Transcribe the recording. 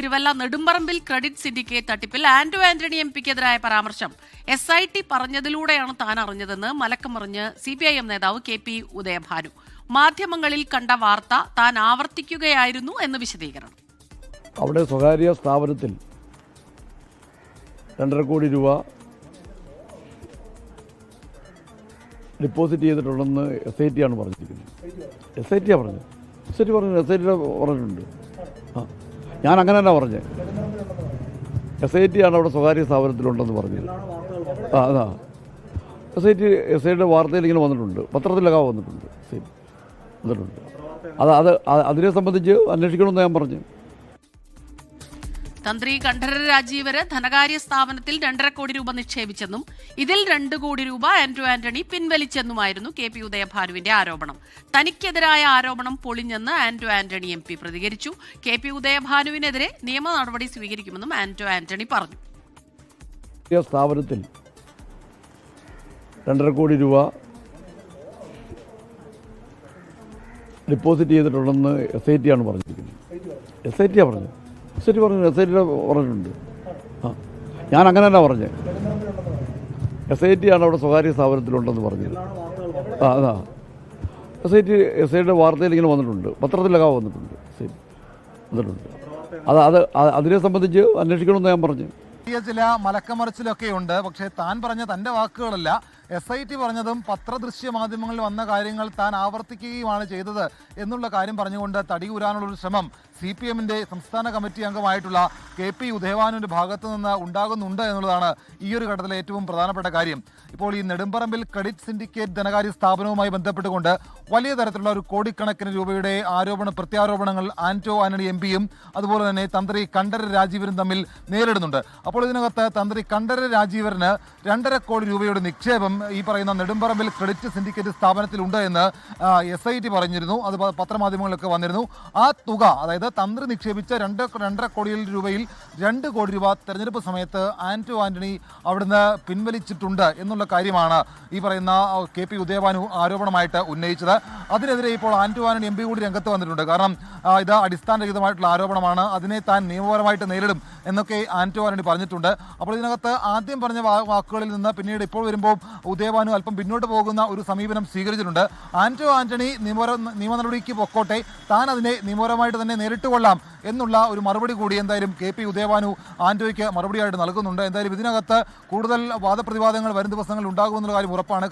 Thiruvalla Nedumparambil credit syndicate തട്ടിപ്പിൽ ആന്റണി എംപിക്കെതിരായ പരാമർശം SIT പറഞ്ഞതിലൂടെയാണ് താൻ അറിഞ്ഞതെന്ന് മലക്കമറിഞ്ഞ് CPIM നേതാവ് KP ഉദയഭാനു. മാധ്യമങ്ങളിൽ കണ്ട വാർത്ത താൻ ആവർത്തിക്കുകയായിരുന്നു എന്ന് വിശദീകരണം. അവിടെ സ്വകാര്യ സ്ഥാപനത്തിൽ 2.5 കോടി രൂപ ഡിപ്പോസിറ്റ് ചെയ്തിട്ടുണ്ടെന്ന് SIT ആണ് പറഞ്ഞിരിക്കുന്നത്. SIT പറഞ്ഞിട്ടുണ്ട്. ഞാൻ അങ്ങനെ തന്നെ പറഞ്ഞത്. SIT ആണ് അവിടെ സ്വകാര്യ സ്ഥാപനത്തിലുണ്ടെന്ന് പറഞ്ഞത്. അതാ SIT വാർത്തയിൽ ഇങ്ങനെ വന്നിട്ടുണ്ട്, പത്രത്തിലൊക്കെ വന്നിട്ടുണ്ട്. അതിനെ സംബന്ധിച്ച് അന്വേഷിക്കണമെന്ന് ഞാൻ പറഞ്ഞു. തന്ത്രി കണ്ഠരര് രാജീവര് ധനകാര്യ സ്ഥാപനത്തിൽ 2.5 കോടി രൂപ നിക്ഷേപിച്ചെന്നും ഇതിൽ 2 കോടി രൂപ ആന്റണി പിൻവലിച്ചെന്നുമായിരുന്നു KP ഉദയഭാനുവിന്റെ ആരോപണം. തനിക്കെതിരായ ആരോപണം പൊളിഞ്ഞെന്ന് ആന്റണി MP പ്രതികരിച്ചു. KP ഉദയഭാനുവിനെതിരെ നിയമ നടപടി സ്വീകരിക്കുമെന്നും ആന്റണി പറഞ്ഞു. സ്ഥാപനത്തിൽ 2.5 കോടി രൂപ ഡിപ്പോസിറ്റ് ചെയ്തിട്ടുണ്ടെന്ന് SIT ആണ് പറഞ്ഞിരിക്കുന്നത്. SIT പറഞ്ഞിട്ടുണ്ട്. ഞാൻ അങ്ങനെ തന്നെ പറഞ്ഞത്. SIT ആണ് അവിടെ സ്വകാര്യ സ്ഥാപനത്തിലുണ്ടെന്ന് പറഞ്ഞത്. അതാ SIT വാർത്തയിൽ ഇങ്ങനെ വന്നിട്ടുണ്ട്, പത്രത്തിലൊക്കെ വന്നിട്ടുണ്ട്. അതിനെ സംബന്ധിച്ച് അന്വേഷിക്കണമെന്ന് ഞാൻ പറഞ്ഞു. ചില മലക്കമറിച്ചിലൊക്കെ ഉണ്ട്. പക്ഷേ താൻ പറഞ്ഞ തൻ്റെ വാക്കുകളല്ല, SIT പറഞ്ഞതും പത്രദൃശ്യ മാധ്യമങ്ങളിൽ വന്ന കാര്യങ്ങൾ താൻ ആവർത്തിക്കുകയുമാണ് ചെയ്തത് എന്നുള്ള കാര്യം പറഞ്ഞുകൊണ്ട് തടിയൂരാനുള്ളൊരു ശ്രമം CPMന്റെ സംസ്ഥാന കമ്മിറ്റി അംഗമായിട്ടുള്ള KP ഉദയഭാനുവിൻ്റെ ഭാഗത്തു നിന്ന് ഉണ്ടാകുന്നുണ്ട് എന്നുള്ളതാണ് ഈ ഒരു ഘട്ടത്തിലെ ഏറ്റവും പ്രധാനപ്പെട്ട കാര്യം. ഇപ്പോൾ ഈ നെടുമ്പറമ്പിൽ ക്രെഡിറ്റ് സിൻഡിക്കേറ്റ് ധനകാര്യ സ്ഥാപനവുമായി ബന്ധപ്പെട്ടുകൊണ്ട് വലിയ തരത്തിലുള്ള ഒരു കോടിക്കണക്കിന് രൂപയുടെ പ്രത്യാരോപണങ്ങൾ ആന്റണി MPയും അതുപോലെ തന്നെ തന്ത്രി കണ്ഠരര് രാജീവരും തമ്മിൽ നേരിടുന്നുണ്ട്. അപ്പോൾ ഇതിനകത്ത് തന്ത്രി കണ്ഠരര് രാജീവരന് 2.5 കോടി രൂപയുടെ നിക്ഷേപം ഈ പറയുന്ന നെടുമ്പറമ്പിൽ ക്രെഡിറ്റ് സിൻഡിക്കേറ്റ് സ്ഥാപനത്തിലുണ്ട് എന്ന് SIT പറഞ്ഞിരുന്നു. അത് പത്രമാധ്യമങ്ങളിലൊക്കെ വന്നിരുന്നു. ആ തുക, അതായത് തന്ത്രി നിക്ഷേപിച്ച 2.5 കോടി രൂപയിൽ 2 കോടി രൂപ തെരഞ്ഞെടുപ്പ് സമയത്ത് ആന്റണി അവിടുന്ന് പിൻവലിച്ചിട്ടുണ്ട് എന്നുള്ള കാര്യമാണ് ഈ പറയുന്ന KP ഉദയഭാനു ആരോപണമായിട്ട് ഉന്നയിച്ചത്. അതിനെതിരെ ഇപ്പോൾ ആന്റണി MP കൂടി രംഗത്ത് വന്നിട്ടുണ്ട്. കാരണം ഇത് അടിസ്ഥാനരഹിതമായിട്ടുള്ള ആരോപണമാണ്, അതിനെ താൻ നിയമപരമായിട്ട് നേരിടും എന്നൊക്കെ ആന്റണി പറഞ്ഞിട്ടുണ്ട്. അപ്പോൾ ഇതിനകത്ത് ആദ്യം പറഞ്ഞ വാക്കുകളിൽ നിന്ന് പിന്നീട് ഇപ്പോൾ വരുമ്പോൾ ഉദയഭാനു അല്പം പിന്നോട്ട് പോകുന്ന ഒരു സമീപനം സ്വീകരിച്ചിട്ടുണ്ട്. ആന്റണി നിയമ നടപടിക്ക് പൊക്കോട്ടെ, താൻ അതിനെ നിയമപരമായിട്ട് തന്നെ നേരിട്ട് കൊള്ളാം എന്നുള്ള ഒരു മറുപടി കൂടി എന്തായാലും KP ഉദയഭാനു ആന്റണിക്ക് മറുപടിയായിട്ട് നൽകുന്നുണ്ട്. എന്തായാലും ഇതിനകത്ത് കൂടുതൽ വാദപ്രതിവാദങ്ങൾ വരും ദിവസങ്ങളിൽ ഉണ്ടാകുമെന്നുള്ള കാര്യം ഉറപ്പാണ്.